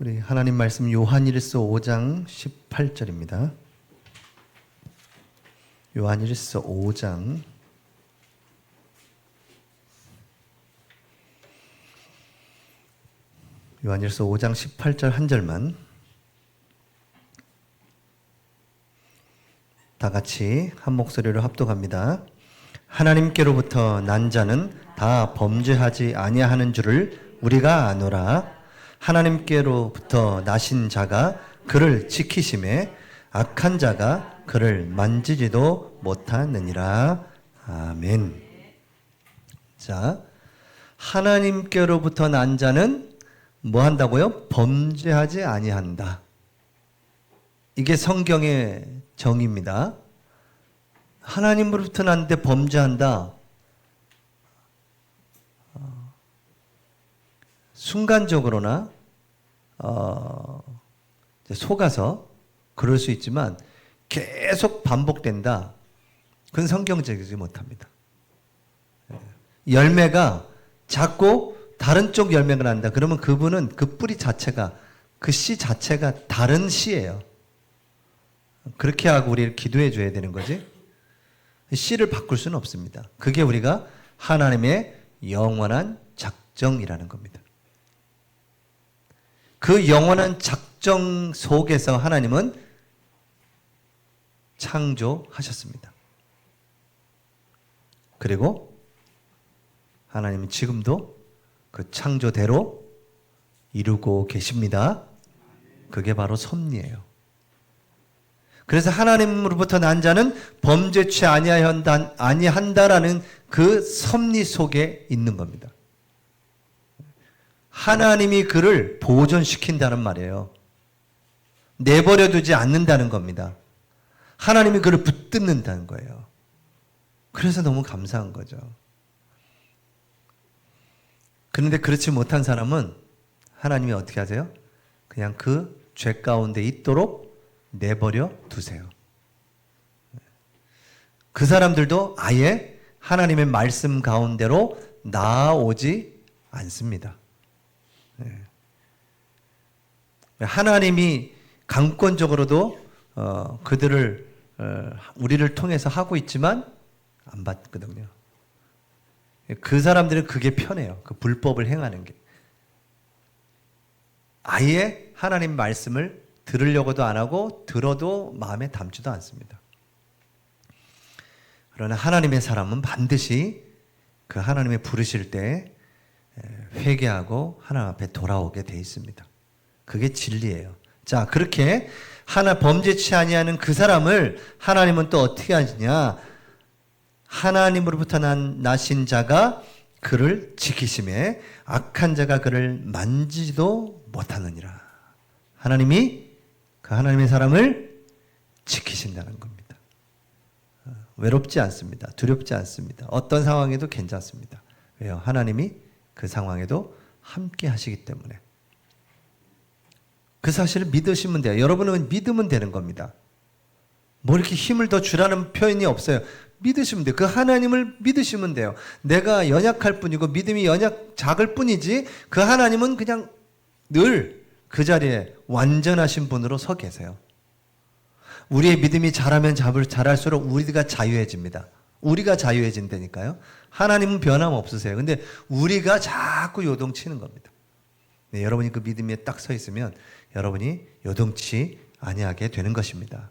우리 하나님 말씀 요한일서 5장 18절입니다. 요한일서 5장 18절 한 절만 다 같이 한 목소리로 합독합니다. 하나님께로부터 난 자는 다 범죄하지 아니하는 줄을 우리가 아노라. 하나님께로부터 나신 자가 그를 지키심에 악한 자가 그를 만지지도 못하느니라. 아멘. 자, 하나님께로부터 난 자는 뭐 한다고요? 범죄하지 아니한다. 이게 성경의 정의입니다. 하나님으로부터 났는데 범죄한다. 순간적으로나 속아서 그럴 수 있지만 계속 반복된다. 그건 성경적이지 못합니다. 열매가 자꾸 다른 쪽 열매가 난다. 그러면 그분은 그 뿌리 자체가, 그 씨 자체가 다른 씨예요. 그렇게 하고 우리를 기도해 줘야 되는 거지. 씨를 바꿀 수는 없습니다. 그게 우리가 하나님의 영원한 작정이라는 겁니다. 그 영원한 작정 속에서 하나님은 창조하셨습니다. 그리고 하나님은 지금도 그 창조대로 이루고 계십니다. 그게 바로 섭리예요. 그래서 하나님으로부터 난 자는 범죄치 아니한다라는 그 섭리 속에 있는 겁니다. 하나님이 그를 보존시킨다는 말이에요. 내버려 두지 않는다는 겁니다. 하나님이 그를 붙듭는다는 거예요. 그래서 너무 감사한 거죠. 그런데 그렇지 못한 사람은 하나님이 어떻게 하세요? 그냥 그 죄 가운데 있도록 내버려 두세요. 그 사람들도 아예 하나님의 말씀 가운데로 나아오지 않습니다. 하나님이 강권적으로도 그들을 우리를 통해서 하고 있지만 안 받거든요. 그 사람들은 그게 편해요. 그 불법을 행하는 게. 아예 하나님 말씀을 들으려고도 안 하고 들어도 마음에 담지도 않습니다. 그러나 하나님의 사람은 반드시 그 하나님의 부르실 때 회개하고 하나님 앞에 돌아오게 돼 있습니다. 그게 진리예요. 자, 그렇게 범죄치 아니하는 그 사람을 하나님은 또 어떻게 하시냐? 하나님으로부터 나신 자가 그를 지키심에 악한 자가 그를 만지지도 못하느니라. 하나님이 그 하나님의 사람을 지키신다는 겁니다. 외롭지 않습니다. 두렵지 않습니다. 어떤 상황에도 괜찮습니다. 왜요? 하나님이 그 상황에도 함께 하시기 때문에. 그 사실을 믿으시면 돼요. 여러분은 믿으면 되는 겁니다. 뭐 이렇게 힘을 더 주라는 표현이 없어요. 믿으시면 돼요. 그 하나님을 믿으시면 돼요. 내가 연약할 뿐이고 믿음이 작을 뿐이지 그 하나님은 그냥 늘 그 자리에 완전하신 분으로 서 계세요. 우리의 믿음이 자랄수록 우리가 자유해집니다. 우리가 자유해진다니까요. 하나님은 변함없으세요. 근데 우리가 자꾸 요동치는 겁니다. 네, 여러분이 그 믿음에 딱 서 있으면 여러분이 요동치 아니하게 되는 것입니다.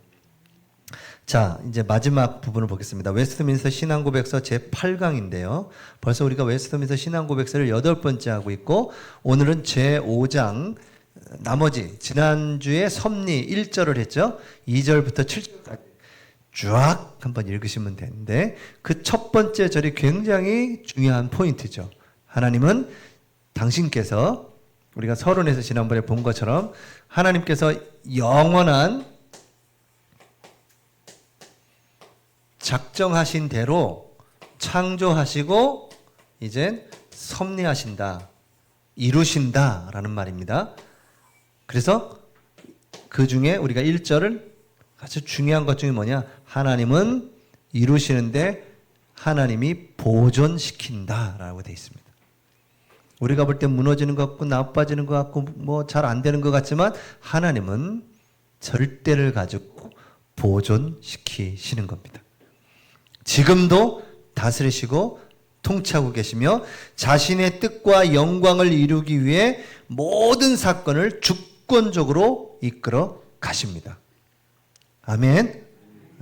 자, 이제 마지막 부분을 보겠습니다. 웨스트민스터 신앙고백서 제8강인데요. 벌써 우리가 웨스트민스터 신앙고백서를 8번째 하고 있고 오늘은 제5장 나머지 지난주에 섭리 1절을 했죠. 2절부터 7절까지 쫙 한번 읽으시면 되는데 그 첫 번째 절이 굉장히 중요한 포인트죠. 하나님은 당신께서 우리가 서론에서 지난번에 본 것처럼 하나님께서 영원한 작정하신 대로 창조하시고 이젠 섭리하신다, 이루신다라는 말입니다. 그래서 그 중에 우리가 1절을 아주 중요한 것 중에 뭐냐? 하나님은 이루시는데 하나님이 보존시킨다라고 되어 있습니다. 우리가 볼 때 무너지는 것 같고 나빠지는 것 같고 뭐 잘 안 되는 것 같지만 하나님은 절대를 가지고 보존시키시는 겁니다. 지금도 다스리시고 통치하고 계시며 자신의 뜻과 영광을 이루기 위해 모든 사건을 주권적으로 이끌어 가십니다. 아멘.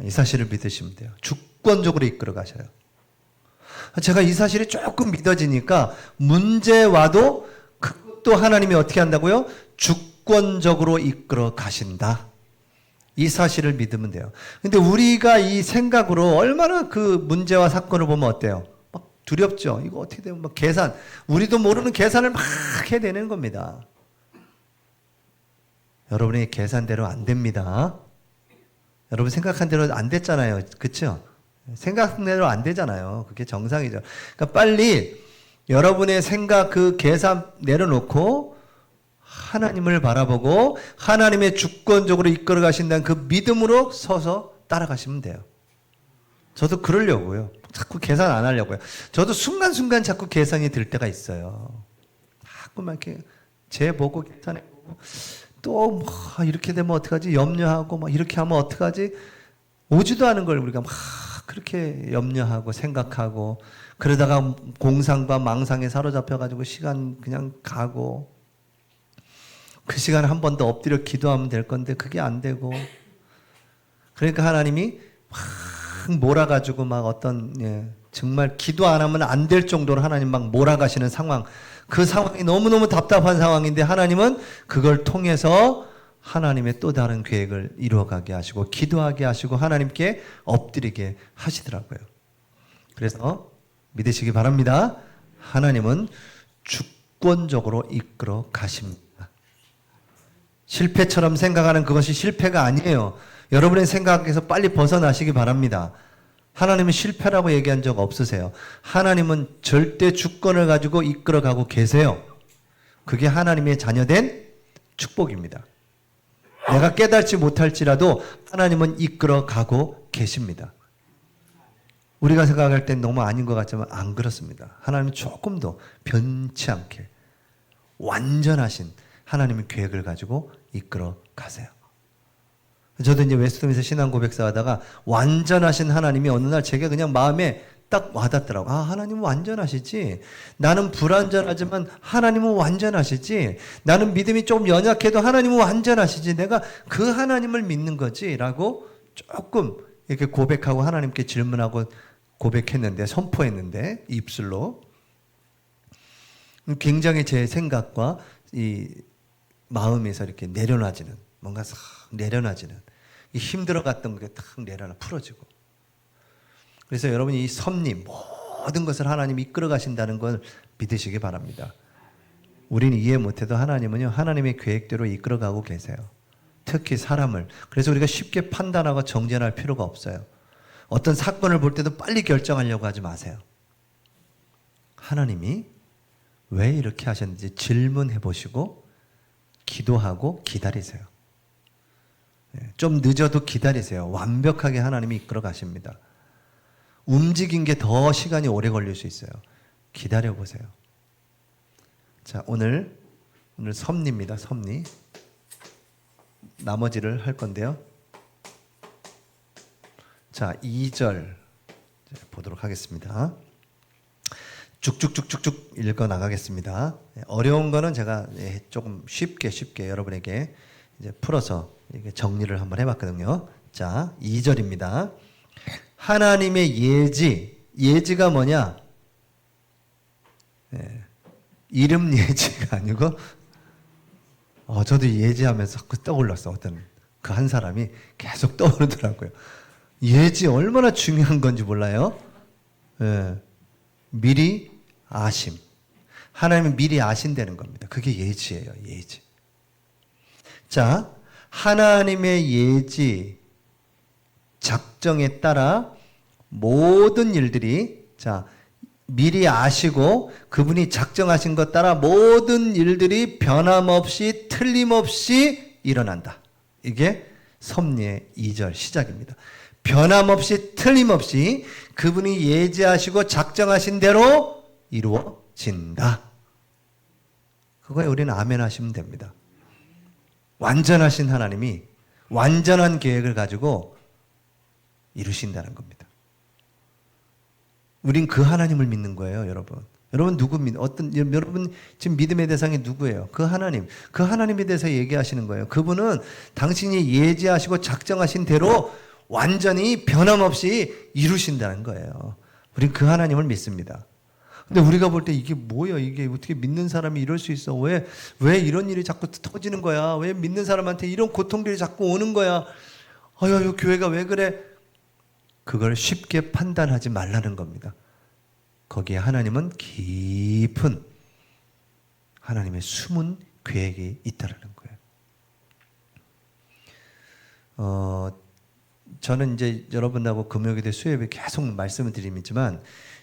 이 사실을 믿으시면 돼요. 주권적으로 이끌어 가셔요. 제가 이 사실이 조금 믿어지니까 문제 와도 그것도 하나님이 어떻게 한다고요? 주권적으로 이끌어 가신다. 이 사실을 믿으면 돼요. 근데 우리가 이 생각으로 얼마나 그 문제와 사건을 보면 어때요? 막 두렵죠. 이거 어떻게 되면 막 계산, 우리도 모르는 계산을 막 해내는 겁니다. 여러분의 계산대로 안 됩니다. 여러분 생각한 대로 안 됐잖아요. 그렇죠? 생각한 대로 안 되잖아요. 그게 정상이죠. 그러니까 빨리 여러분의 생각 그 계산 내려놓고 하나님을 바라보고 하나님의 주권적으로 이끌어 가신다는 그 믿음으로 서서 따라가시면 돼요. 저도 그러려고요. 자꾸 계산 안 하려고요. 저도 순간순간 자꾸 계산이 들 때가 있어요. 자꾸만 이렇게 재보고 계산해보고 또 뭐 이렇게 되면 어떡하지? 염려하고 막 이렇게 하면 어떡하지? 오지도 않은 걸 우리가 막 그렇게 염려하고 생각하고 그러다가 공상과 망상에 사로잡혀가지고 시간 그냥 가고 그 시간에 한 번 더 엎드려 기도하면 될 건데 그게 안 되고 그러니까 하나님이 막 몰아가지고 막 어떤 정말 기도 안 하면 안 될 정도로 하나님 막 몰아가시는 상황 그 상황이 너무너무 답답한 상황인데 하나님은 그걸 통해서 하나님의 또 다른 계획을 이루어가게 하시고 기도하게 하시고 하나님께 엎드리게 하시더라고요. 그래서 믿으시기 바랍니다. 하나님은 주권적으로 이끌어 가십니다. 실패처럼 생각하는 그것이 실패가 아니에요. 여러분의 생각에서 빨리 벗어나시기 바랍니다. 하나님은 실패라고 얘기한 적 없으세요. 하나님은 절대 주권을 가지고 이끌어가고 계세요. 그게 하나님의 자녀된 축복입니다. 내가 깨닫지 못할지라도 하나님은 이끌어가고 계십니다. 우리가 생각할 땐 너무 아닌 것 같지만 안 그렇습니다. 하나님은 조금 더 변치 않게 완전하신 하나님의 계획을 가지고 이끌어 가세요. 저도 이제 웨스트민스터 신앙 고백사 하다가 완전하신 하나님이 어느 날 제게 그냥 마음에 딱 와닿더라고요. 아, 하나님은 완전하시지. 나는 불완전하지만 하나님은 완전하시지. 나는 믿음이 조금 연약해도 하나님은 완전하시지. 내가 그 하나님을 믿는 거지. 라고 조금 이렇게 고백하고 하나님께 질문하고 고백했는데, 선포했는데, 입술로. 굉장히 제 생각과 이 마음에서 이렇게 내려놔지는, 뭔가 싹 내려놔지는, 이 힘들어갔던 게 탁 내려놔 풀어지고. 그래서 여러분이 이 섭리, 모든 것을 하나님이 이끌어 가신다는 걸 믿으시기 바랍니다. 우리는 이해 못해도 하나님은요, 하나님의 계획대로 이끌어 가고 계세요. 특히 사람을. 그래서 우리가 쉽게 판단하고 정죄할 필요가 없어요. 어떤 사건을 볼 때도 빨리 결정하려고 하지 마세요. 하나님이 왜 이렇게 하셨는지 질문해 보시고 기도하고 기다리세요. 좀 늦어도 기다리세요. 완벽하게 하나님이 이끌어 가십니다. 움직인 게 더 시간이 오래 걸릴 수 있어요. 기다려 보세요. 자, 오늘 섭리입니다. 섭리. 나머지를 할 건데요. 자, 2절 보도록 하겠습니다. 쭉쭉쭉쭉쭉 읽어 나가겠습니다. 어려운 거는 제가 조금 쉽게 여러분에게 이제 풀어서 이렇게 정리를 한번 해봤거든요. 자, 2절입니다. 하나님의 예지가 뭐냐? 이름 예지가 아니고, 저도 예지하면서 떠올랐어. 어떤 그 한 사람이 계속 떠오르더라고요. 예지 얼마나 중요한 건지 몰라요? 미리 아심. 하나님은 미리 아신다는 겁니다. 그게 예지예요, 예지. 자, 하나님의 예지, 작정에 따라 모든 일들이, 자, 미리 아시고 그분이 작정하신 것 따라 모든 일들이 변함없이 틀림없이 일어난다. 이게 섭리의 2절 시작입니다. 변함없이 틀림없이 그분이 예지하시고 작정하신 대로 이루어진다. 그거에 우리는 아멘 하시면 됩니다. 완전하신 하나님이 완전한 계획을 가지고 이루신다는 겁니다. 우린 그 하나님을 믿는 거예요, 여러분. 여러분 여러분 지금 믿음의 대상이 누구예요? 그 하나님. 그 하나님에 대해서 얘기하시는 거예요. 그분은 당신이 예지하시고 작정하신 대로 완전히 변함없이 이루신다는 거예요. 우린 그 하나님을 믿습니다. 근데 우리가 볼 때 이게 뭐야? 이게 어떻게 믿는 사람이 이럴 수 있어? 왜 이런 일이 자꾸 터지는 거야? 왜 믿는 사람한테 이런 고통들이 자꾸 오는 거야? 아유, 교회가 왜 그래? 그걸 쉽게 판단하지 말라는 겁니다. 거기에 하나님은 깊은 하나님의 숨은 계획이 있다라는 거예요. 저는 이제 여러분하고 금요일에 수요일에 계속 말씀을 드리지만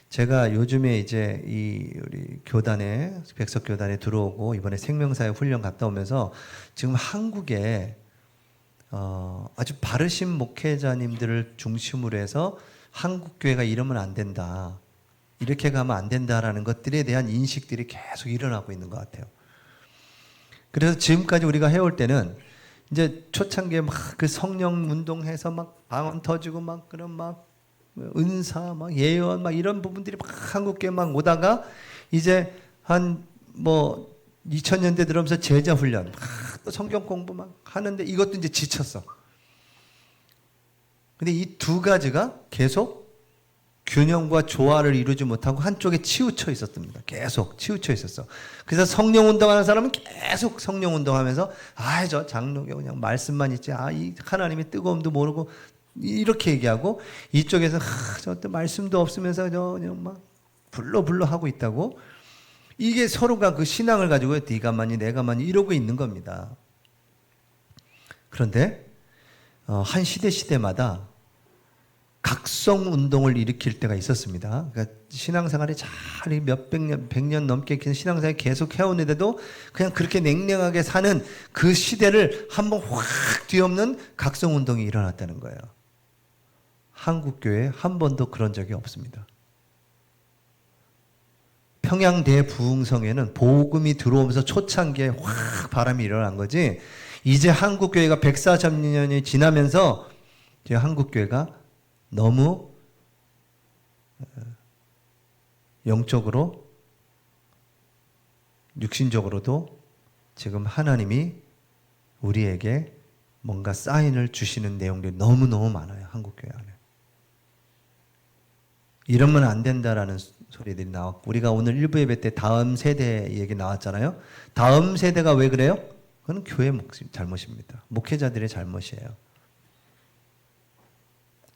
제가 요즘에 이제 우리 교단에 백석 교단에 들어오고 이번에 생명사역 훈련 갔다 오면서 지금 한국에 아주 바르신 목회자님들을 중심으로 해서 한국 교회가 이러면 안 된다. 이렇게 가면 안 된다라는 것들에 대한 인식들이 계속 일어나고 있는 것 같아요. 그래서 지금까지 우리가 해올 때는 이제 초창기에 막 그 성령 운동해서 막 방언 터지고 막 그런 막 은사 막 예언 막 이런 부분들이 막 한국교회 막 오다가 이제 한 뭐 2000년대 들어오면서 제자 훈련 막 또 성경 공부 막 하는데 이것도 이제 지쳤어. 근데 이 두 가지가 계속 균형과 조화를 이루지 못하고 한쪽에 치우쳐 있었습니다. 계속 치우쳐 있었어. 그래서 성령 운동하는 사람은 계속 성령 운동하면서 저 장로교 그냥 말씀만 있지 이 하나님의 뜨거움도 모르고 이렇게 얘기하고 이쪽에서 저 말씀도 없으면서 그냥 막 불러 하고 있다고. 이게 서로가 그 신앙을 가지고 네가 많이 내가 많이 이러고 있는 겁니다. 그런데 한 시대마다 각성 운동을 일으킬 때가 있었습니다. 그러니까 신앙생활에 잘 몇백 년, 100년 넘게 신앙생활 계속 해오는데도 그냥 그렇게 냉랭하게 사는 그 시대를 한번 확 뒤엎는 각성 운동이 일어났다는 거예요. 한국 교회에 한 번도 그런 적이 없습니다. 평양 대부흥성에는 복음이 들어오면서 초창기에 확 바람이 일어난 거지. 이제 한국 교회가 140년이 지나면서 이제 한국 교회가 너무 영적으로 육신적으로도 지금 하나님이 우리에게 뭔가 사인을 주시는 내용들이 너무너무 많아요. 한국교회 안에. 이러면 안 된다라는 소리들이 나왔고 우리가 오늘 일부 예배 때 다음 세대 얘기 나왔잖아요. 다음 세대가 왜 그래요? 그건 교회 잘못입니다. 목회자들의 잘못이에요.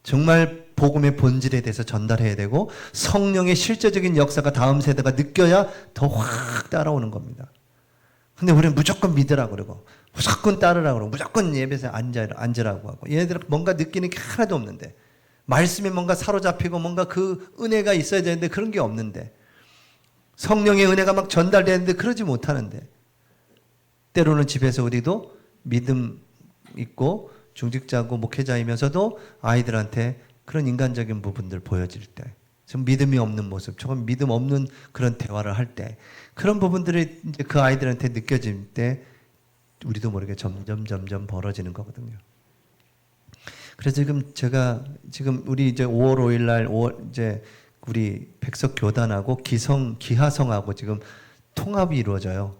정말 복음의 본질에 대해서 전달해야 되고 성령의 실제적인 역사가 다음 세대가 느껴야 더 확 따라오는 겁니다. 근데 우리는 무조건 믿으라고 그러고 무조건 따르라고 그러고 무조건 예배에 앉으라고 하고 얘네들은 뭔가 느끼는 게 하나도 없는데 말씀에 뭔가 사로잡히고 뭔가 그 은혜가 있어야 되는데 그런 게 없는데 성령의 은혜가 막 전달되는데 그러지 못하는데 때로는 집에서 우리도 믿음 있고 중직자고 목회자이면서도 아이들한테 그런 인간적인 부분들 보여질 때 좀 믿음이 없는 모습, 조금 믿음 없는 그런 대화를 할 때 그런 부분들이 이제 그 아이들한테 느껴질 때 우리도 모르게 점점 벌어지는 거거든요. 그래서 지금 우리 이제 5월 5일 날 이제 우리 백석 교단하고 기하성하고 지금 통합이 이루어져요.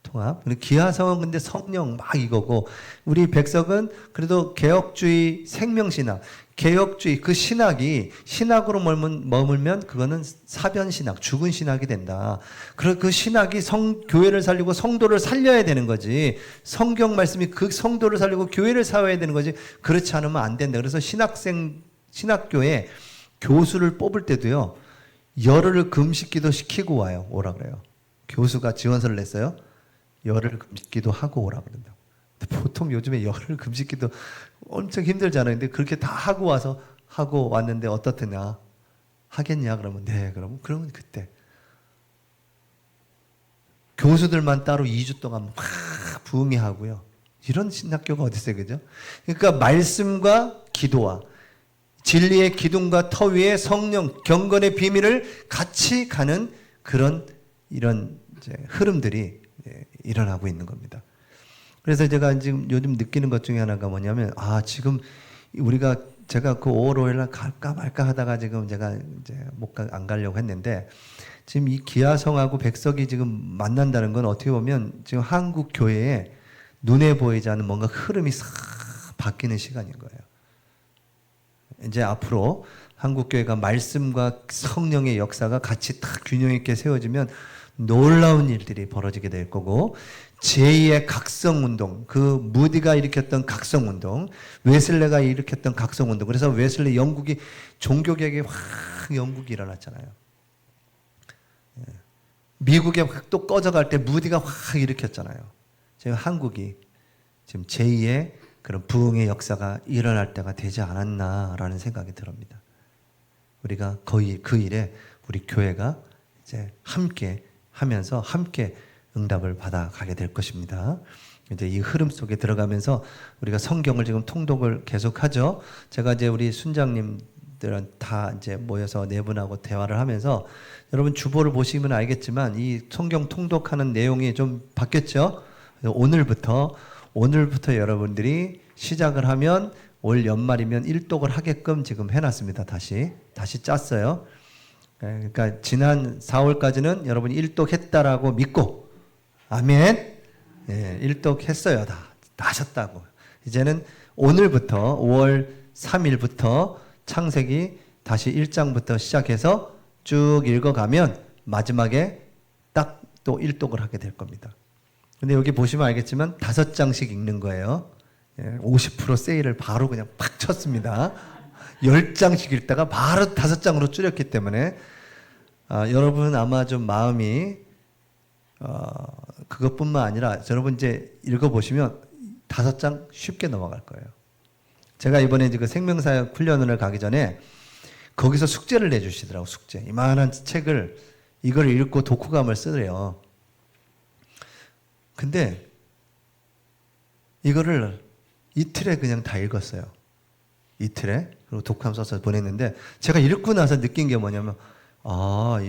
통합. 기하성은 근데 성령 막 이거고 우리 백석은 그래도 개혁주의 생명신학, 개혁주의 그 신학이 신학으로 머물면 그거는 사변신학, 죽은 신학이 된다. 그 신학이 교회를 살리고 성도를 살려야 되는 거지. 성경 말씀이 그 성도를 살리고 교회를 세워야 되는 거지. 그렇지 않으면 안 된다. 그래서 신학교에 교수를 뽑을 때도요. 열흘을 금식기도 시키고 오라 그래요. 교수가 지원서를 냈어요. 열흘 금식기도 하고 오라 그런다고. 보통 요즘에 열흘 금식기도 엄청 힘들잖아요. 근데 그렇게 다 하고 왔는데 어떻더냐? 하겠냐? 그러면 네. 그러면 그때 교수들만 따로 2주 동안 막 부흥회 하고요. 이런 신학교가 어디 있어요, 그죠? 그러니까 말씀과 기도와 진리의 기둥과 터 위에 성령 경건의 비밀을 같이 가는 이런 이제 흐름들이 일어나고 있는 겁니다. 그래서 제가 지금 요즘 느끼는 것 중에 하나가 뭐냐면, 지금 제가 그 5월 5일 날 갈까 말까 하다가 지금 제가 이제 안 가려고 했는데, 지금 이 기아성하고 백석이 지금 만난다는 건 어떻게 보면 지금 한국 교회에 눈에 보이지 않는 뭔가 흐름이 싹 바뀌는 시간인 거예요. 이제 앞으로 한국 교회가 말씀과 성령의 역사가 같이 딱 균형 있게 세워지면 놀라운 일들이 벌어지게 될 거고, 제2의 각성운동, 그 무디가 일으켰던 각성운동, 웨슬레가 일으켰던 각성운동, 그래서 웨슬레 영국이 종교개혁이 확 영국이 일어났잖아요. 미국에 확 또 꺼져갈 때 무디가 확 일으켰잖아요. 지금 한국이 지금 제2의 그런 부흥의 역사가 일어날 때가 되지 않았나라는 생각이 듭니다. 우리가 거의 그 일에 우리 교회가 이제 함께 하면서 함께 응답을 받아가게 될 것입니다. 이제 이 흐름 속에 들어가면서 우리가 성경을 지금 통독을 계속하죠. 제가 이제 우리 순장님들은 다 이제 모여서 네 분하고 대화를 하면서, 여러분 주보를 보시면 알겠지만 이 성경 통독하는 내용이 좀 바뀌었죠. 오늘부터 여러분들이 시작을 하면 올 연말이면 일독을 하게끔 지금 해놨습니다. 다시 짰어요. 그러니까 지난 4월까지는 여러분이 일독했다라고 믿고, 아멘. 일독했어요. 다 하셨다고. 이제는 오늘부터 5월 3일부터 창세기 다시 1장부터 시작해서 쭉 읽어가면 마지막에 딱 또 일독을 하게 될 겁니다. 근데 여기 보시면 알겠지만 5장씩 읽는 거예요. 50% 세일을 바로 그냥 팍 쳤습니다. 10장씩 읽다가 바로 5장으로 줄였기 때문에 여러분 아마 좀 마음이 그것뿐만 아니라 여러분 이제 읽어보시면 5장 쉽게 넘어갈 거예요. 제가 이번에 그 생명사역 훈련을 가기 전에 거기서 숙제를 내주시더라고. 숙제. 이만한 책을 이걸 읽고 독후감을 쓰래요. 근데 이거를 이틀에 그냥 다 읽었어요. 이틀에. 그리고 독후감 써서 보냈는데, 제가 읽고 나서 느낀 게 뭐냐면,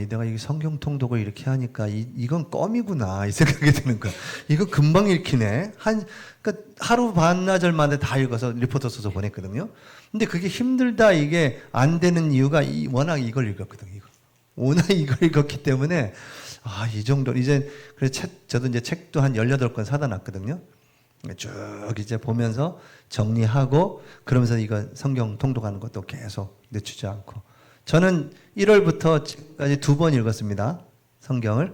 내가 이 성경 통독을 이렇게 하니까 이건 껌이구나 이 생각이 드는 거야. 이거 금방 읽히네. 그러니까 하루 반나절 만에 다 읽어서 리포트 써서 보냈거든요. 근데 그게 힘들다, 이게 안 되는 이유가 워낙 이걸 읽었거든요. 워낙 이걸 읽었기 때문에 이 정도 이제 그래서 저도 이제 책도 한 18권 사다 놨거든요. 쭉 이제 보면서 정리하고 그러면서 이거 성경 통독하는 것도 계속 늦추지 않고, 저는 1월부터까지 2번 읽었습니다. 성경을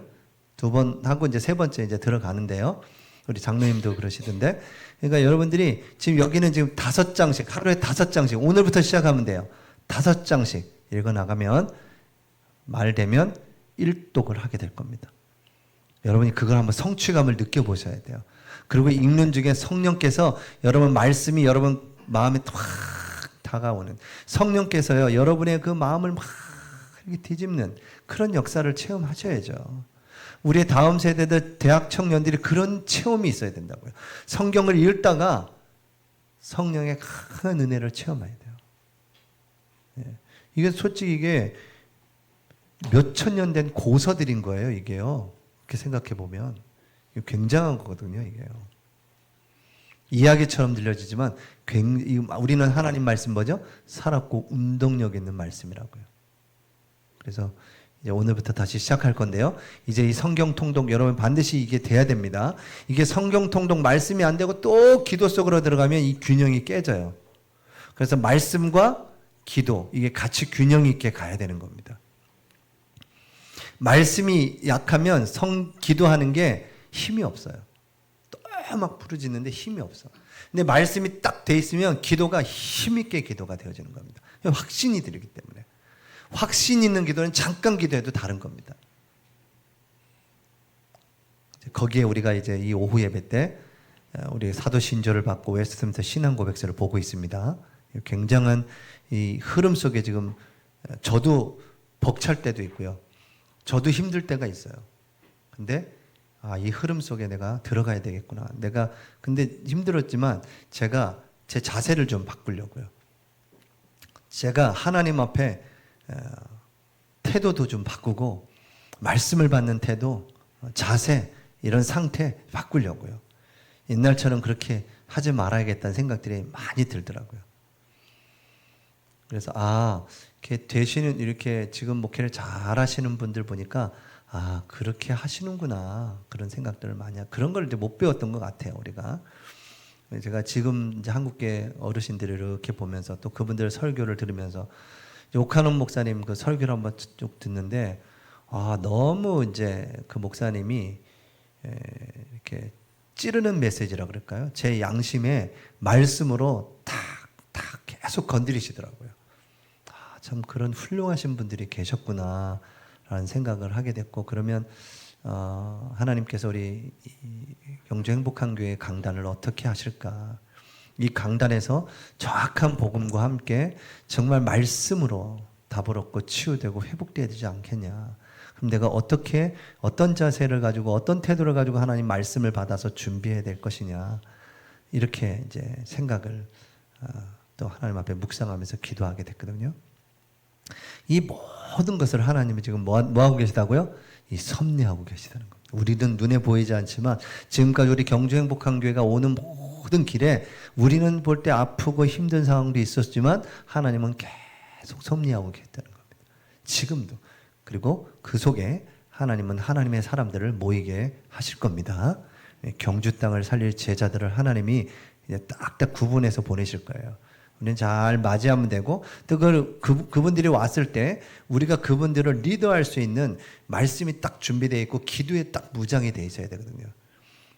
2번 하고 이제 3번째 이제 들어가는데요. 우리 장로님도 그러시던데. 그러니까 여러분들이 지금 여기는 지금 5장씩, 하루에 5장씩, 오늘부터 시작하면 돼요. 5장씩 읽어 나가면 말 되면 일독을 하게 될 겁니다. 여러분이 그걸 한번 성취감을 느껴보셔야 돼요. 그리고 읽는 중에 성령께서 여러분 말씀이 여러분 마음에 확 다가오는, 성령께서요 여러분의 그 마음을 막 이렇게 뒤집는 그런 역사를 체험하셔야죠. 우리의 다음 세대들 대학 청년들이 그런 체험이 있어야 된다고요. 성경을 읽다가 성령의 큰 은혜를 체험해야 돼요. 이게 솔직히 이게 몇천 년 된 고서들인 거예요, 이게요. 이렇게 생각해 보면 굉장한 거거든요, 이게요. 이야기처럼 들려지지만 우리는 하나님 말씀 뭐죠? 살았고 운동력 있는 말씀이라고요. 그래서 이제 오늘부터 다시 시작할 건데요. 이제 이 성경 통독 여러분 반드시 이게 돼야 됩니다. 이게 성경 통독 말씀이 안 되고 또 기도 속으로 들어가면 이 균형이 깨져요. 그래서 말씀과 기도 이게 같이 균형 있게 가야 되는 겁니다. 말씀이 약하면 기도하는 게 힘이 없어요. 또 막 부르짖는데 힘이 없어. 근데 말씀이 딱 돼 있으면 기도가 힘있게 기도가 되어지는 겁니다. 확신이 들기 때문에. 확신 있는 기도는 잠깐 기도해도 다른 겁니다. 거기에 우리가 이제 이 오후 예배 때 우리 사도 신조를 받고 웨스트민스터 신앙 고백서를 보고 있습니다. 굉장한 이 흐름 속에 지금 저도 벅찰 때도 있고요. 저도 힘들 때가 있어요. 근데 이 흐름 속에 내가 들어가야 되겠구나. 근데 힘들었지만 제가 제 자세를 좀 바꾸려고요. 제가 하나님 앞에 태도도 좀 바꾸고 말씀을 받는 태도, 자세 이런 상태 바꾸려고요. 옛날처럼 그렇게 하지 말아야겠다는 생각들이 많이 들더라고요. 그래서 이렇게 되시는, 이렇게 지금 목회를 잘 하시는 분들 보니까 그렇게 하시는구나, 그런 생각들을 많이 그런 걸 이제 못 배웠던 것 같아요, 우리가. 제가 지금 이제 한국계 어르신들을 이렇게 보면서 또 그분들 설교를 들으면서 욕하는 목사님 그 설교를 한번 쭉 듣는데 너무 이제 그 목사님이 이렇게 찌르는 메시지라 그럴까요? 제 양심에 말씀으로 탁탁 계속 건드리시더라고요. 참 그런 훌륭하신 분들이 계셨구나 라는 생각을 하게 됐고, 그러면 하나님께서 우리 경주 행복한 교회 강단을 어떻게 하실까? 이 강단에서 정확한 복음과 함께 정말 말씀으로 답을 얻고 치유되고 회복되어야 되지 않겠냐? 그럼 내가 어떻게, 어떤 자세를 가지고, 어떤 태도를 가지고 하나님 말씀을 받아서 준비해야 될 것이냐? 이렇게 이제 생각을 또 하나님 앞에 묵상하면서 기도하게 됐거든요. 이 모든 것을 하나님이 지금 뭐 하고 계시다고요? 이 섭리하고 계시다는 겁니다. 우리는 눈에 보이지 않지만 지금까지 우리 경주 행복한 교회가 오는 모든 길에 우리는 볼 때 아프고 힘든 상황도 있었지만 하나님은 계속 섭리하고 계시다는 겁니다. 지금도. 그리고 그 속에 하나님은 하나님의 사람들을 모이게 하실 겁니다. 경주 땅을 살릴 제자들을 하나님이 이제 딱딱 구분해서 보내실 거예요. 우리는 잘 맞이하면 되고, 또 그분들이 왔을 때 우리가 그분들을 리더할 수 있는 말씀이 딱 준비되어 있고 기도에 딱 무장이 되어 있어야 되거든요.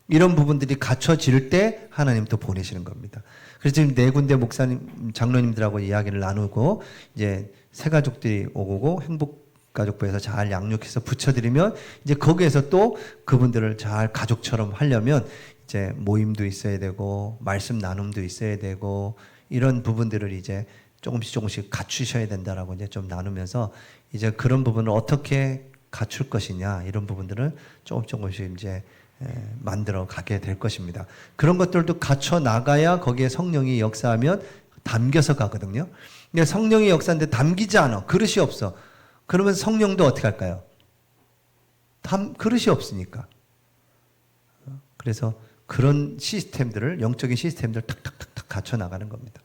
이런 부분들이 갖춰질 때 하나님 또 보내시는 겁니다. 그래서 지금 네 군데 목사님, 장로님들하고 이야기를 나누고 이제 새 가족들이 오고 행복가족부에서 잘 양육해서 붙여드리면 이제 거기에서 또 그분들을 잘 가족처럼 하려면 이제 모임도 있어야 되고 말씀 나눔도 있어야 되고 이런 부분들을 이제 조금씩 갖추셔야 된다라고 이제 좀 나누면서 이제 그런 부분을 어떻게 갖출 것이냐, 이런 부분들을 조금씩 이제 만들어 가게 될 것입니다. 그런 것들도 갖춰 나가야 거기에 성령이 역사하면 담겨서 가거든요. 근데 성령이 역사하는데 담기지 않아. 그릇이 없어. 그러면 성령도 어떻게 할까요? 그릇이 없으니까. 그래서 그런 시스템들을, 영적인 시스템들을 탁탁탁탁 갖춰 나가는 겁니다.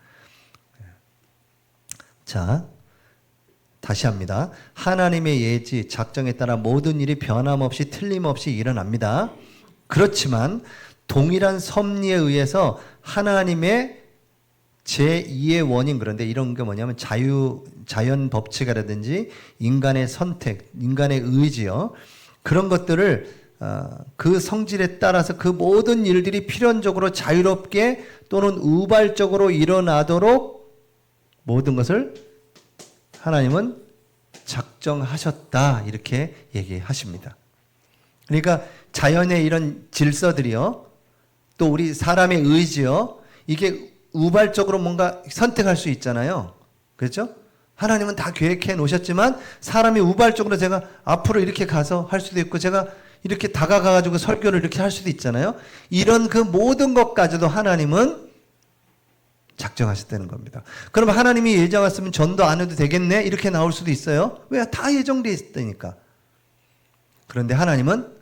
자, 다시 합니다. 하나님의 예지, 작정에 따라 모든 일이 변함없이 틀림없이 일어납니다. 그렇지만 동일한 섭리에 의해서 하나님의 제2의 원인, 그런데 이런 게 뭐냐면 자연 법칙이라든지 인간의 선택, 인간의 의지요. 그런 것들을 그 성질에 따라서 그 모든 일들이 필연적으로 자유롭게 또는 우발적으로 일어나도록 모든 것을 하나님은 작정하셨다, 이렇게 얘기하십니다. 그러니까 자연의 이런 질서들이요, 또 우리 사람의 의지요, 이게 우발적으로 뭔가 선택할 수 있잖아요. 그렇죠? 하나님은 다 계획해 놓으셨지만 사람이 우발적으로 제가 앞으로 이렇게 가서 할 수도 있고 제가 이렇게 다가가가지고 설교를 이렇게 할 수도 있잖아요. 이런 그 모든 것까지도 하나님은 작정하셨다는 겁니다. 그럼 하나님이 예정했으면 전도 안 해도 되겠네? 이렇게 나올 수도 있어요. 왜? 다 예정되어 있으니까. 그런데 하나님은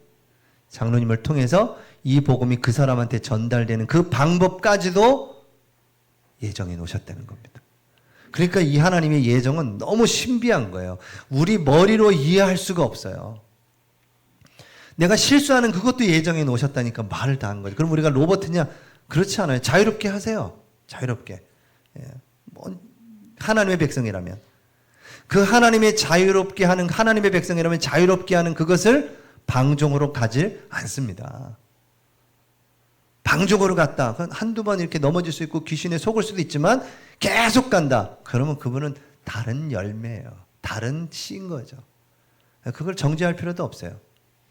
장로님을 통해서 이 복음이 그 사람한테 전달되는 그 방법까지도 예정해 놓으셨다는 겁니다. 그러니까 이 하나님의 예정은 너무 신비한 거예요. 우리 머리로 이해할 수가 없어요. 내가 실수하는 그것도 예정해 놓으셨다니까 말을 다 한 거죠. 그럼 우리가 로봇이냐? 그렇지 않아요. 자유롭게 하세요. 자유롭게. 하나님의 백성이라면. 그 하나님의 자유롭게 하는, 하나님의 백성이라면 자유롭게 하는 그것을 방종으로 가지 않습니다. 방종으로 갔다. 한두 번 이렇게 넘어질 수 있고 귀신에 속을 수도 있지만 계속 간다. 그러면 그분은 다른 열매예요. 다른 씨인 거죠. 그걸 정죄할 필요도 없어요.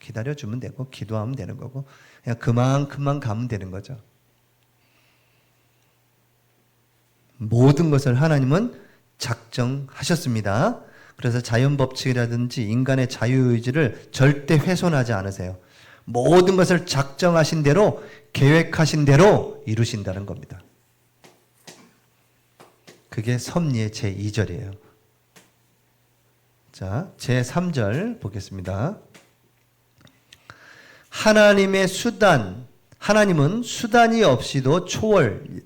기다려주면 되고 기도하면 되는 거고 그냥 그만큼만 가면 되는 거죠. 모든 것을 하나님은 작정하셨습니다. 그래서 자연법칙이라든지 인간의 자유의지를 절대 훼손하지 않으세요. 모든 것을 작정하신 대로, 계획하신 대로 이루신다는 겁니다. 그게 섭리의 제2절이에요. 자, 제3절 보겠습니다. 하나님의 수단, 하나님은 수단이 없이도 초월,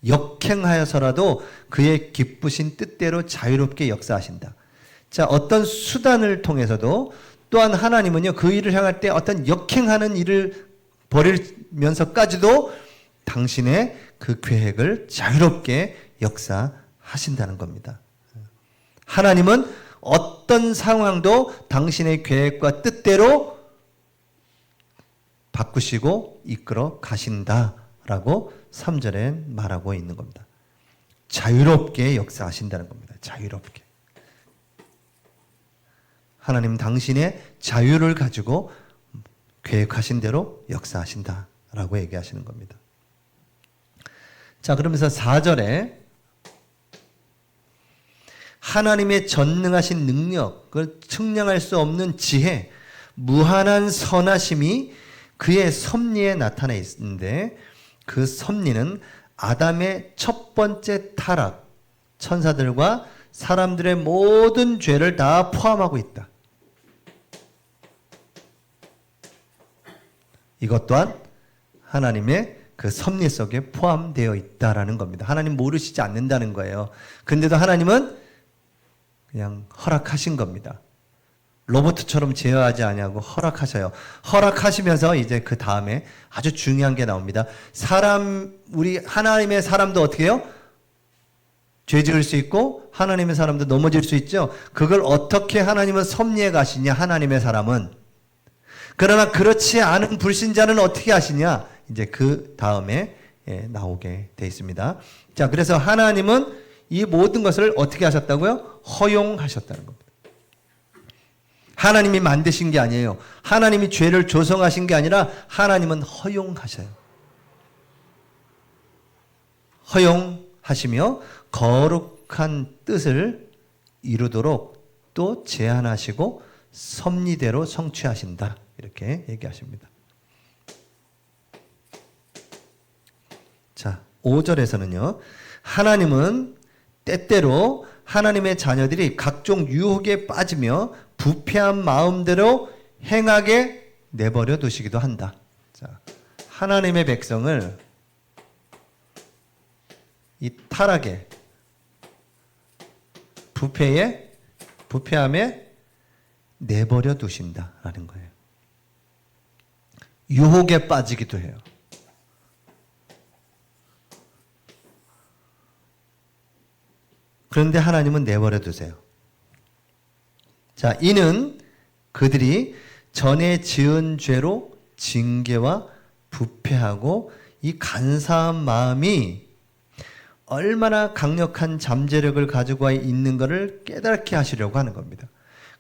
역행하여서라도 그의 기쁘신 뜻대로 자유롭게 역사하신다. 자, 어떤 수단을 통해서도 또한 하나님은요, 그 일을 향할 때 어떤 역행하는 일을 벌이면서까지도 당신의 그 계획을 자유롭게 역사하신다는 겁니다. 하나님은 어떤 상황도 당신의 계획과 뜻대로 바꾸시고 이끌어 가신다라고 3절에 말하고 있는 겁니다. 자유롭게 역사하신다는 겁니다. 자유롭게. 하나님 당신의 자유를 가지고 계획하신 대로 역사하신다라고 얘기하시는 겁니다. 자, 그러면서 4절에 하나님의 전능하신 능력, 그걸 측량할 수 없는 지혜, 무한한 선하심이 그의 섭리에 나타나 있는데 그 섭리는 아담의 첫 번째 타락, 천사들과 사람들의 모든 죄를 다 포함하고 있다. 이것 또한 하나님의 그 섭리 속에 포함되어 있다라는 겁니다. 하나님 모르시지 않는다는 거예요. 근데도 하나님은 그냥 허락하신 겁니다. 로봇처럼 제어하지 아니하고 허락하셔요. 허락하시면서 이제 그 다음에 아주 중요한 게 나옵니다. 우리 하나님의 사람도 어떻게 해요? 죄 지을 수 있고 하나님의 사람도 넘어질 수 있죠. 그걸 어떻게 하나님은 섭리해 가시냐, 하나님의 사람은. 그러나 그렇지 않은 불신자는 어떻게 하시냐? 이제 그 다음에 나오게 돼 있습니다. 자, 그래서 하나님은 이 모든 것을 어떻게 하셨다고요? 허용하셨다는 겁니다. 하나님이 만드신 게 아니에요. 하나님이 죄를 조성하신 게 아니라 하나님은 허용하셔요. 허용하시며 거룩한 뜻을 이루도록 또 제한하시고 섭리대로 성취하신다. 이렇게 얘기하십니다. 자, 5절에서는요. 하나님은 때때로 하나님의 자녀들이 각종 유혹에 빠지며 부패한 마음대로 행하게 내버려 두시기도 한다. 자, 하나님의 백성을 이 타락에, 부패함에 내버려 두신다라는 거예요. 유혹에 빠지기도 해요. 그런데 하나님은 내버려 두세요. 자, 이는 그들이 전에 지은 죄로 징계와 부패하고 이 간사한 마음이 얼마나 강력한 잠재력을 가지고 있는 것을 깨닫게 하시려고 하는 겁니다.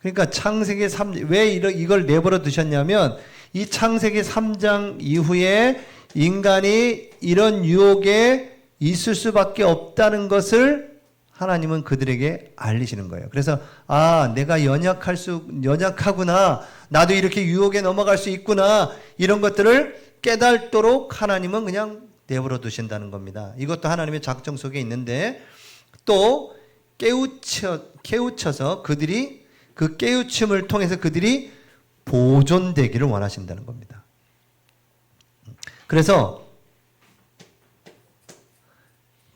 그러니까 창세기 3장, 왜 이걸 내버려 두셨냐면 이 창세기 3장 이후에 인간이 이런 유혹에 있을 수밖에 없다는 것을 하나님은 그들에게 알리시는 거예요. 그래서 내가 연약하구나. 나도 이렇게 유혹에 넘어갈 수 있구나. 이런 것들을 깨닫도록 하나님은 그냥 내버려 두신다는 겁니다. 이것도 하나님의 작정 속에 있는데 또 깨우쳐서 그들이 그 깨우침을 통해서 그들이 보존되기를 원하신다는 겁니다. 그래서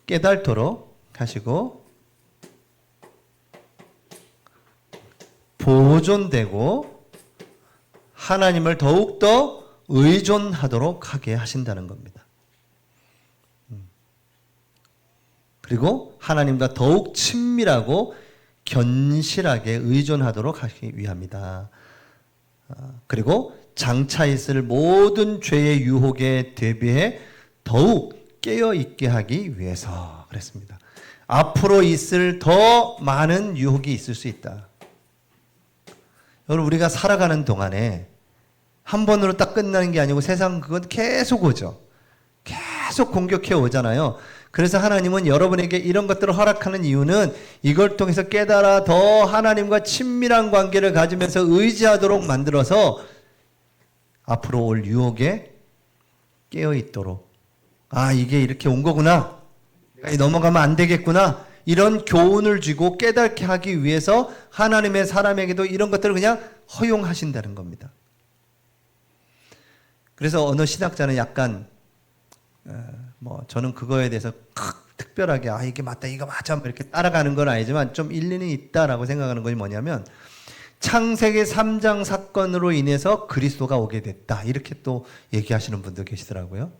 깨닫도록 하시고 보존되고 하나님을 더욱더 의존하도록 하게 하신다는 겁니다. 그리고 하나님과 더욱 친밀하고 견실하게 의존하도록 하기 위함이다. 그리고 장차 있을 모든 죄의 유혹에 대비해 더욱 깨어있게 하기 위해서 그랬습니다. 앞으로 있을 더 많은 유혹이 있을 수 있다. 여러분, 우리가 살아가는 동안에 한 번으로 딱 끝나는 게 아니고 세상 그건 계속 오죠. 계속 공격해 오잖아요. 그래서 하나님은 여러분에게 이런 것들을 허락하는 이유는 이걸 통해서 깨달아 더 하나님과 친밀한 관계를 가지면서 의지하도록 만들어서 앞으로 올 유혹에 깨어있도록, 이게 이렇게 온 거구나, 넘어가면 안 되겠구나, 이런 교훈을 주고 깨닫게 하기 위해서 하나님의 사람에게도 이런 것들을 그냥 허용하신다는 겁니다. 그래서 어느 신학자는 약간 뭐 저는 그거에 대해서 특별하게 이게 맞다 이거 맞아 이렇게 따라가는 건 아니지만 좀 일리는 있다라고 생각하는 것이 뭐냐면 창세기 3장 사건으로 인해서 그리스도가 오게 됐다 이렇게 또 얘기하시는 분도 계시더라고요.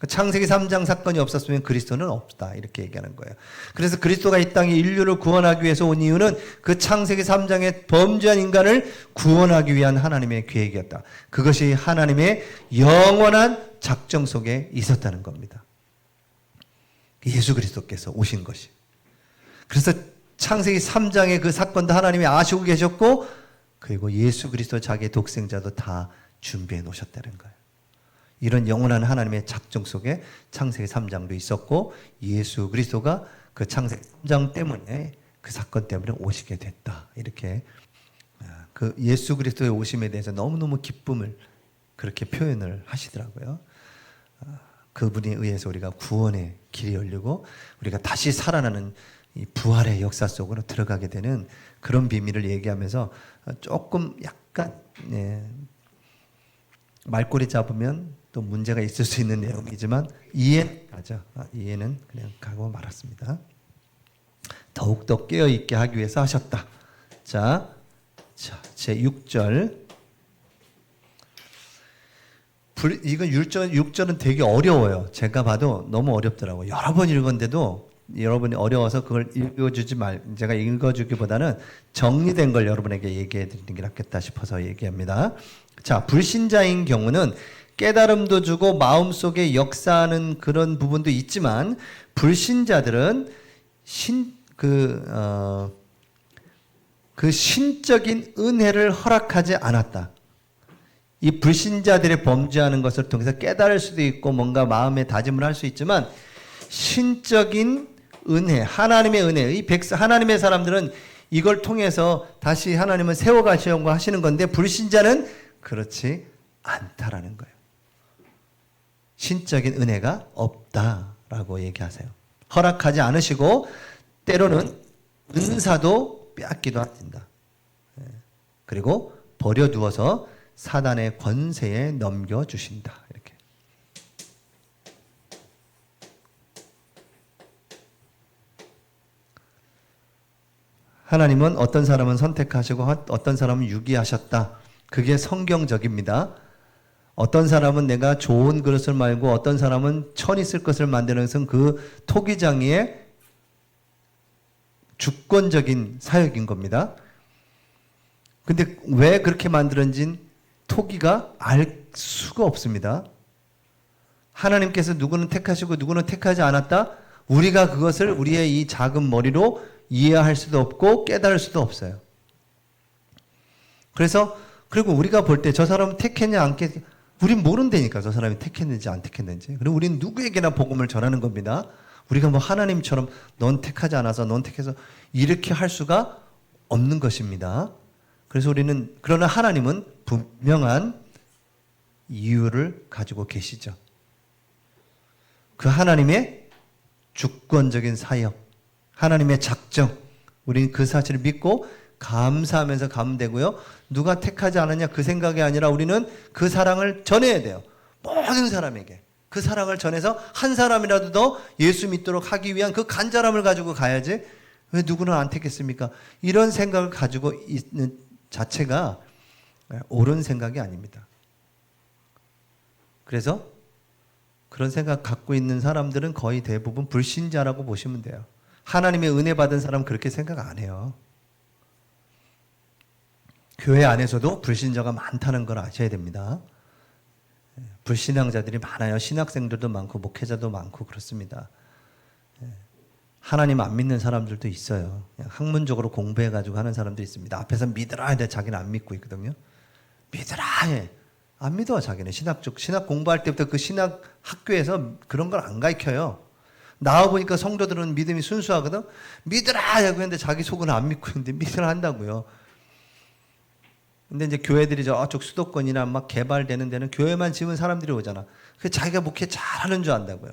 창세기 3장 사건이 없었으면 그리스도는 없다 이렇게 얘기하는 거예요. 그래서 그리스도가 이 땅에 인류를 구원하기 위해서 온 이유는 그 창세기 3장의 범죄한 인간을 구원하기 위한 하나님의 계획이었다. 그것이 하나님의 영원한 작정 속에 있었다는 겁니다. 예수 그리스도께서 오신 것이. 그래서 창세기 3장의 그 사건도 하나님이 아시고 계셨고 그리고 예수 그리스도 자기의 독생자도 다 준비해 놓으셨다는 거예요. 이런 영원한 하나님의 작정 속에 창세기 3장도 있었고 예수 그리스도가 그 창세기 3장 때문에 그 사건 때문에 오시게 됐다. 이렇게 그 예수 그리스도의 오심에 대해서 너무너무 기쁨을 그렇게 표현을 하시더라고요. 그분에 의해서 우리가 구원의 길이 열리고 우리가 다시 살아나는 이 부활의 역사 속으로 들어가게 되는 그런 비밀을 얘기하면서 조금 약간 말꼬리 잡으면 또 문제가 있을 수 있는 내용이지만 이해는 그냥 가고 말았습니다. 더욱더 깨어있게 하기 위해서 하셨다. 자, 제 6절. 이건 6절은 되게 어려워요. 제가 봐도 너무 어렵더라고요. 여러 번 읽었는데도 여러분이 어려워서 그걸 제가 읽어주기보다는 정리된 걸 여러분에게 얘기해 드리는 게 낫겠다 싶어서 얘기합니다. 자, 불신자인 경우는 깨달음도 주고 마음속에 역사하는 그런 부분도 있지만 불신자들은 그 신적인 은혜를 허락하지 않았다. 이 불신자들의 범죄하는 것을 통해서 깨달을 수도 있고 뭔가 마음의 다짐을 할 수 있지만 신적인 은혜, 하나님의 은혜, 하나님의 사람들은 이걸 통해서 다시 하나님은 세워가시려고 하시는 건데 불신자는 그렇지 않다라는 거예요. 신적인 은혜가 없다라고 얘기하세요. 허락하지 않으시고 때로는 은사도 빼앗기도 하신다. 그리고 버려두어서 사단의 권세에 넘겨주신다. 이렇게. 하나님은 어떤 사람은 선택하시고 어떤 사람은 유기하셨다. 그게 성경적입니다. 어떤 사람은 내가 좋은 그릇을 말고 어떤 사람은 천이 쓸 것을 만드는 것은 그 토기장이의 주권적인 사역인 겁니다. 근데 왜 그렇게 만들었는지 토기가 알 수가 없습니다. 하나님께서 누구는 택하시고 누구는 택하지 않았다? 우리가 그것을 우리의 이 작은 머리로 이해할 수도 없고 깨달을 수도 없어요. 그리고 우리가 볼 때 저 사람은 택했냐 안 택했냐 우린 모른다니까 저 사람이 택했는지 안 택했는지. 그리고 우리는 누구에게나 복음을 전하는 겁니다. 우리가 뭐 하나님처럼 넌 택하지 않아서 넌 택해서 이렇게 할 수가 없는 것입니다. 그래서 그러나 하나님은 분명한 이유를 가지고 계시죠. 그 하나님의 주권적인 사역, 하나님의 작정, 우리는 그 사실을 믿고 감사하면서 가면 되고요. 누가 택하지 않았냐 그 생각이 아니라 우리는 그 사랑을 전해야 돼요. 모든 사람에게. 그 사랑을 전해서 한 사람이라도 더 예수 믿도록 하기 위한 그 간절함을 가지고 가야지 왜 누구는 안 택했습니까? 이런 생각을 가지고 있는 자체가 옳은 생각이 아닙니다. 그래서 그런 생각 갖고 있는 사람들은 거의 대부분 불신자라고 보시면 돼요. 하나님의 은혜 받은 사람은 그렇게 생각 안 해요. 교회 안에서도 불신자가 많다는 걸 아셔야 됩니다. 불신앙자들이 많아요. 신학생들도 많고 목회자도 많고 그렇습니다. 하나님 안 믿는 사람들도 있어요. 그냥 학문적으로 공부해가지고 하는 사람도 있습니다. 앞에서 믿으라 하는데 자기는 안 믿고 있거든요. 믿으라 해. 안 믿어 자기는. 신학 공부할 때부터 그 신학 학교에서 그런 걸 안 가르쳐요. 나와보니까 성도들은 믿음이 순수하거든. 믿으라 하고 했는데 자기 속은 안 믿고 있는데 믿으라 한다고요. 근데 이제 교회들이 저쪽 수도권이나 막 개발되는 데는 교회만 지은 사람들이 오잖아. 그 자기가 목회 잘하는 줄 안다고요.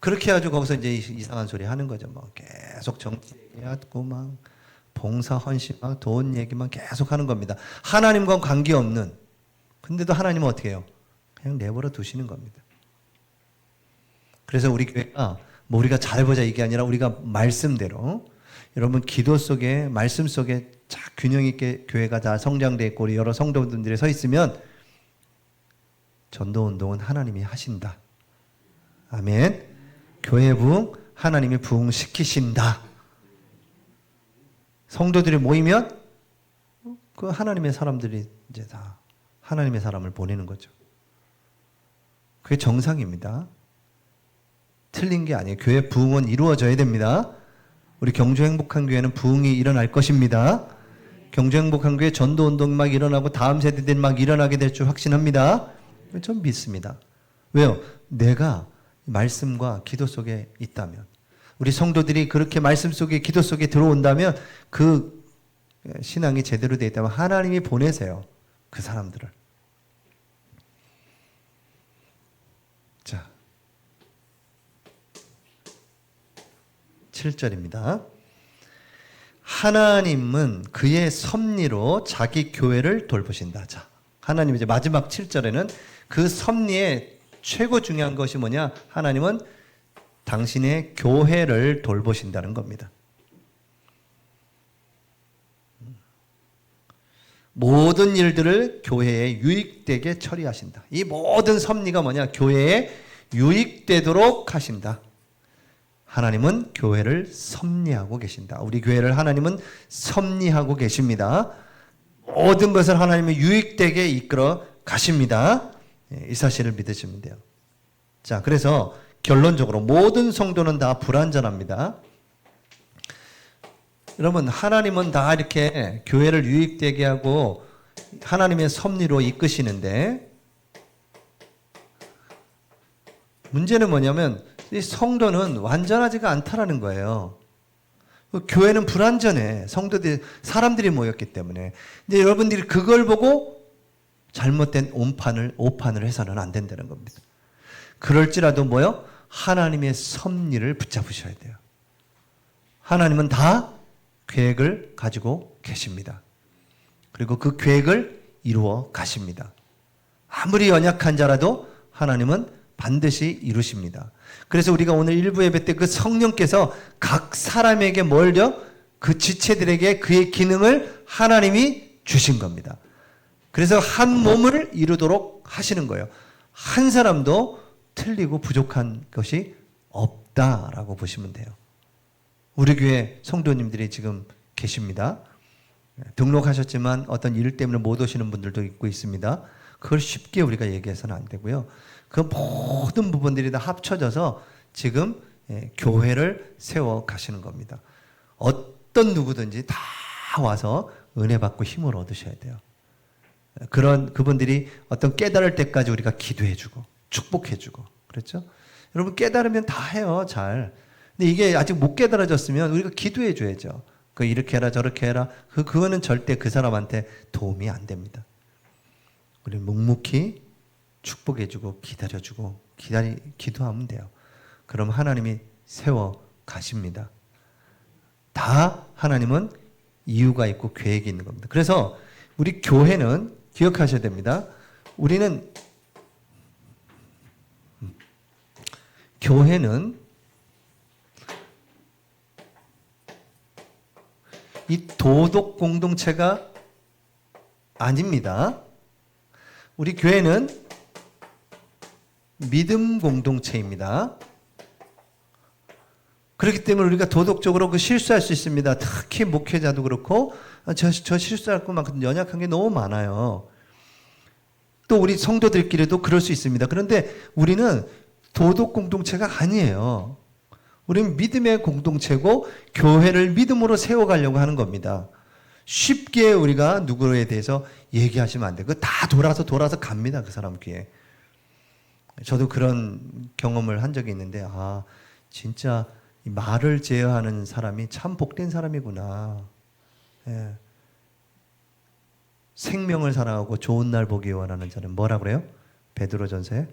그렇게 해가지고 거기서 이제 이상한 소리 하는 거죠. 뭐 계속 정치 얘기하고 막 봉사 헌신 막 돈 얘기만 계속 하는 겁니다. 하나님과 관계없는. 근데도 하나님은 어떻게 해요? 그냥 내버려 두시는 겁니다. 그래서 우리 교회가 뭐 우리가 잘해보자 이게 아니라 우리가 말씀대로 여러분 기도 속에 말씀 속에 자 균형 있게 교회가 다 성장돼 있고 우리 여러 성도분들이 서 있으면 전도 운동은 하나님이 하신다. 아멘. 교회 부흥 하나님이 부흥시키신다. 성도들이 모이면 그 하나님의 사람들이 이제 다 하나님의 사람을 보내는 거죠. 그게 정상입니다. 틀린 게 아니에요. 교회 부흥은 이루어져야 됩니다. 우리 경주 행복한 교회는 부흥이 일어날 것입니다. 경주 행복한 교회 전도 운동 막 일어나고 다음 세대들이 막 일어나게 될 줄 확신합니다. 전 믿습니다. 왜요? 내가 말씀과 기도 속에 있다면 우리 성도들이 그렇게 말씀 속에 기도 속에 들어온다면 그 신앙이 제대로 되어 있다면 하나님이 보내세요. 그 사람들을. 자, 7절입니다. 하나님은 그의 섭리로 자기 교회를 돌보신다. 자, 하나님 이제 마지막 7절에는 그 섭리의 최고 중요한 것이 뭐냐? 하나님은 당신의 교회를 돌보신다는 겁니다. 모든 일들을 교회에 유익되게 처리하신다. 이 모든 섭리가 뭐냐? 교회에 유익되도록 하신다. 하나님은 교회를 섭리하고 계신다. 우리 교회를 하나님은 섭리하고 계십니다. 모든 것을 하나님이 유익되게 이끌어 가십니다. 이 사실을 믿으시면 돼요. 자, 그래서 결론적으로 모든 성도는 다 불완전합니다. 여러분, 하나님은 다 이렇게 교회를 유익되게 하고 하나님의 섭리로 이끄시는데 문제는 뭐냐면 이 성도는 완전하지가 않다라는 거예요. 교회는 불완전해. 성도들, 사람들이 모였기 때문에. 근데 여러분들이 그걸 보고 잘못된 오판을 해서는 안 된다는 겁니다. 그럴지라도 뭐요? 하나님의 섭리를 붙잡으셔야 돼요. 하나님은 다 계획을 가지고 계십니다. 그리고 그 계획을 이루어 가십니다. 아무리 연약한 자라도 하나님은 반드시 이루십니다. 그래서 우리가 오늘 일부 예배 때 그 성령께서 각 사람에게 뭘요? 그 지체들에게 그의 기능을 하나님이 주신 겁니다. 그래서 한 몸을 이루도록 하시는 거예요. 한 사람도 틀리고 부족한 것이 없다라고 보시면 돼요. 우리 교회 성도님들이 지금 계십니다. 등록하셨지만 어떤 일 때문에 못 오시는 분들도 있고 있습니다. 그걸 쉽게 우리가 얘기해서는 안 되고요. 그 모든 부분들이 다 합쳐져서 지금 교회를 세워 가시는 겁니다. 어떤 누구든지 다 와서 은혜 받고 힘을 얻으셔야 돼요. 그분들이 어떤 깨달을 때까지 우리가 기도해주고 축복해주고 그렇죠? 여러분 깨달으면 다 해요, 잘. 근데 이게 아직 못 깨달아졌으면 우리가 기도해줘야죠. 이렇게 해라 저렇게 해라. 그거는 절대 그 사람한테 도움이 안 됩니다. 우리 묵묵히 축복해주고 기다려주고 기도하면 돼요. 그럼 하나님이 세워 가십니다. 다 하나님은 이유가 있고 계획이 있는 겁니다. 그래서 우리 교회는 기억하셔야 됩니다. 교회는 이 도덕 공동체가 아닙니다. 우리 교회는 믿음 공동체입니다. 그렇기 때문에 우리가 도덕적으로 실수할 수 있습니다. 특히 목회자도 그렇고 저 실수할 것만큼 연약한 게 너무 많아요. 또 우리 성도들끼리도 그럴 수 있습니다. 그런데 우리는 도덕 공동체가 아니에요. 우리는 믿음의 공동체고 교회를 믿음으로 세워가려고 하는 겁니다. 쉽게 우리가 누구에 대해서 얘기하시면 안 돼요. 그거 다 돌아서 갑니다. 그 사람 귀에. 저도 그런 경험을 한 적이 있는데 진짜 말을 제어하는 사람이 참 복된 사람이구나. 예. 생명을 사랑하고 좋은 날 보기 원하는 자는 뭐라 그래요? 베드로전서에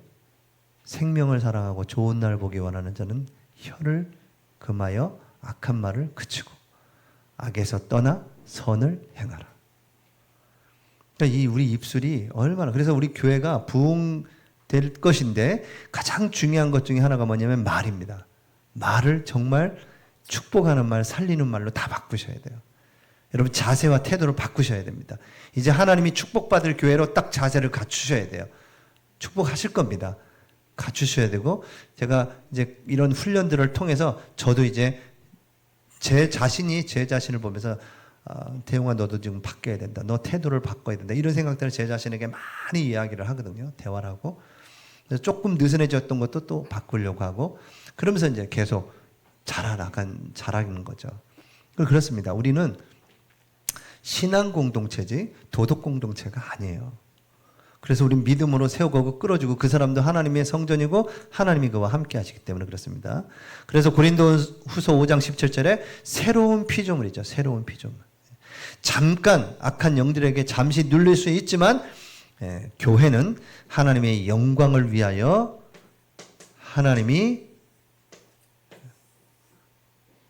생명을 사랑하고 좋은 날 보기 원하는 자는 혀를 금하여 악한 말을 그치고 악에서 떠나 선을 행하라. 그러니까 우리 입술이 얼마나 그래서 우리 교회가 부흥 될 것인데 가장 중요한 것 중에 하나가 뭐냐면 말입니다. 말을 정말 축복하는 말, 살리는 말로 다 바꾸셔야 돼요. 여러분 자세와 태도를 바꾸셔야 됩니다. 이제 하나님이 축복받을 교회로 딱 자세를 갖추셔야 돼요. 축복하실 겁니다. 갖추셔야 되고, 제가 이제 이런 훈련들을 통해서 저도 이제 제 자신을 보면서 대웅아 너도 지금 바뀌어야 된다. 너 태도를 바꿔야 된다. 이런 생각들을 제 자신에게 많이 이야기를 하거든요. 대화를 하고. 그래서 조금 느슨해졌던 것도 또 바꾸려고 하고, 그러면서 이제 계속 자라는 거죠. 그렇습니다. 우리는 신앙 공동체지 도덕 공동체가 아니에요. 그래서 우리는 믿음으로 세우고 끌어주고, 그 사람도 하나님의 성전이고 하나님이 그와 함께 하시기 때문에 그렇습니다. 그래서 고린도후서 5장 17절에 새로운 피조물이죠. 새로운 피조물. 잠깐 악한 영들에게 잠시 눌릴 수 있지만 교회는 하나님의 영광을 위하여 하나님이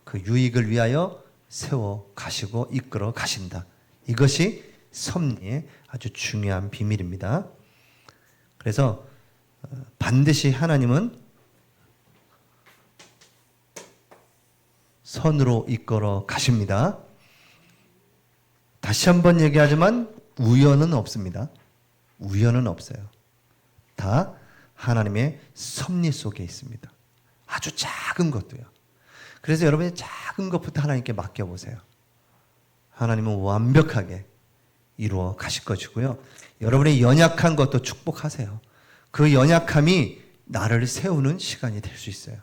그 유익을 위하여 세워 가시고 이끌어 가신다. 이것이 섭리의 아주 중요한 비밀입니다. 그래서 반드시 하나님은 선으로 이끌어 가십니다. 다시 한번 얘기하지만 우연은 없습니다. 우연은 없어요. 다 하나님의 섭리 속에 있습니다. 아주 작은 것도요. 그래서 여러분이 작은 것부터 하나님께 맡겨보세요. 하나님은 완벽하게 이루어 가실 것이고요. 여러분의 연약한 것도 축복하세요. 그 연약함이 나를 세우는 시간이 될 수 있어요.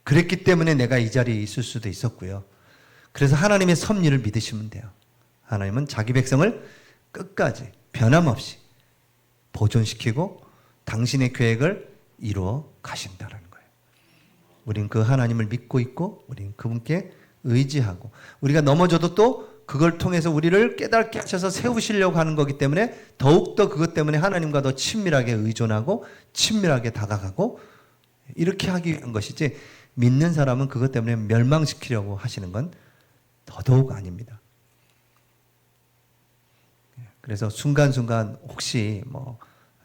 그랬기 때문에 내가 이 자리에 있을 수도 있었고요. 그래서 하나님의 섭리를 믿으시면 돼요. 하나님은 자기 백성을 끝까지 변함없이 보존시키고 당신의 계획을 이루어 가신다는 거예요. 우린 그 하나님을 믿고 있고, 우린 그분께 의지하고, 우리가 넘어져도 또 그걸 통해서 우리를 깨닫게 하셔서 세우시려고 하는 거기 때문에 더욱더 그것 때문에 하나님과 더 친밀하게 의존하고 친밀하게 다가가고 이렇게 하기 위한 것이지, 믿는 사람은 그것 때문에 멸망시키려고 하시는 건 더더욱 아닙니다. 그래서 순간순간 혹시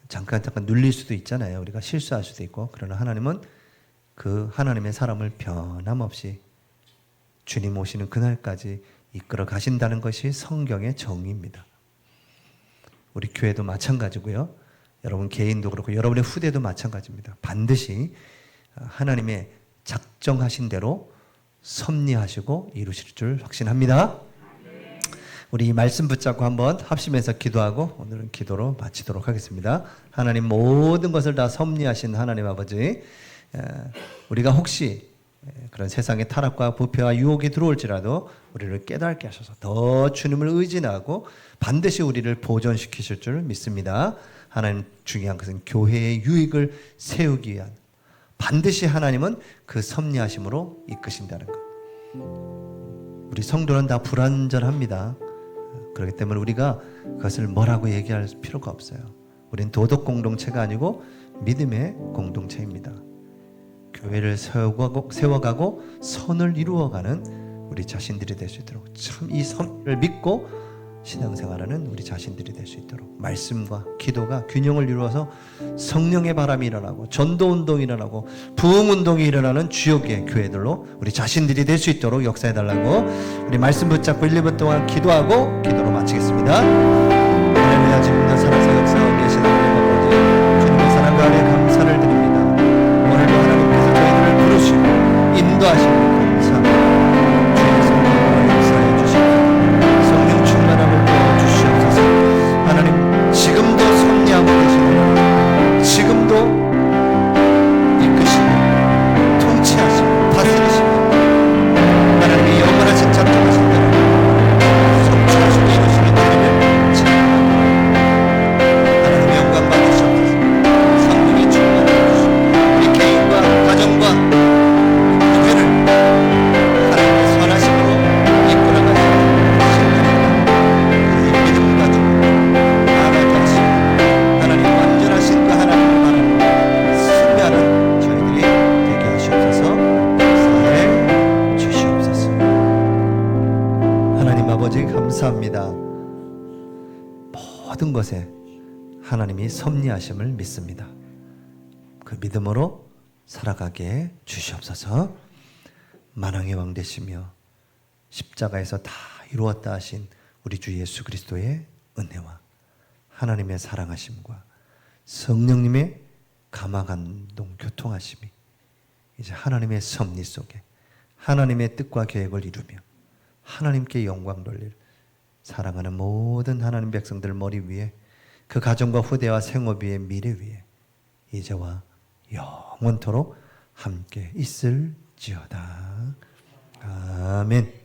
잠깐 눌릴 수도 있잖아요. 우리가 실수할 수도 있고. 그러나 하나님은 그 하나님의 사람을 변함없이 주님 오시는 그날까지 이끌어 가신다는 것이 성경의 정의입니다. 우리 교회도 마찬가지고요. 여러분 개인도 그렇고 여러분의 후대도 마찬가지입니다. 반드시 하나님의 작정하신 대로 섭리하시고 이루실 줄 확신합니다. 우리 이 말씀 붙잡고 한번 합심해서 기도하고 오늘은 기도로 마치도록 하겠습니다. 하나님 모든 것을 다 섭리하신 하나님 아버지, 우리가 혹시 그런 세상의 타락과 부패와 유혹이 들어올지라도 우리를 깨닫게 하셔서 더 주님을 의진하고 반드시 우리를 보존시키실 줄 믿습니다. 하나님, 중요한 것은 교회의 유익을 세우기 위한, 반드시 하나님은 그 섭리하심으로 이끄신다는 것. 우리 성도는 다 불완전합니다. 그렇기 때문에 우리가 그것을 뭐라고 얘기할 필요가 없어요. 우린 도덕 공동체가 아니고 믿음의 공동체입니다. 교회를 세워가고 선을 이루어가는 우리 자신들이 될 수 있도록, 참 이 선을 믿고 신앙생활하는 우리 자신들이 될 수 있도록 말씀과 기도가 균형을 이루어서 성령의 바람이 일어나고 전도운동이 일어나고 부흥운동이 일어나는 주역의 교회들로 우리 자신들이 될 수 있도록 역사해달라고 우리 말씀 붙잡고 1~2분 동안 기도하고 기도로 마치겠습니다. 할렐루야. 지금도 살아서 역사하고 계신 하나님 아버지, 주님의 사랑과 은혜에 감사를 드립니다. 오늘도 하나님께서 저희들을 부르시고 인도하시고 감사합니다. 주의 성령으로 역사해 주시옵소서. 성령 충만함을 부어 주시옵소서. 하나님, 지금도 섭리하고 계시는, 지금도 이끄시고 통치하시고 다스리시고 하나님의 영원하신 작정하신 대로 성취하시고 이루시는 주님을 찬양합니다. 하나님의 영광 받으시옵소서. 성령의 충만함을 주시고 우리 개인과 가정과 교회를 하나님의 선하심으로 이끌어가시는 그 믿음 가지고 나아가게 하시고 하나님 완전하신 그 하나님을 바라보고 승리하는 저희들이 되게 하시옵소서. 역사해 주시옵소서. 하나님 아버지 감사합니다. 모든 것에 하나님이 섭리하심을 믿습니다. 그 믿음으로 살아가게 주시옵소서. 만왕의 왕 되시며 십자가에서 다 이루었다 하신 우리 주 예수 그리스도의 은혜와 하나님의 사랑하심과 성령님의 감화감동 교통하심이 이제 하나님의 섭리 속에 하나님의 뜻과 계획을 이루며 하나님께 영광 돌릴 사랑하는 모든 하나님 백성들 머리 위에 그 가정과 후대와 생업위의 미래 위에 이제와 영원토록 함께 있을지어다. 아멘.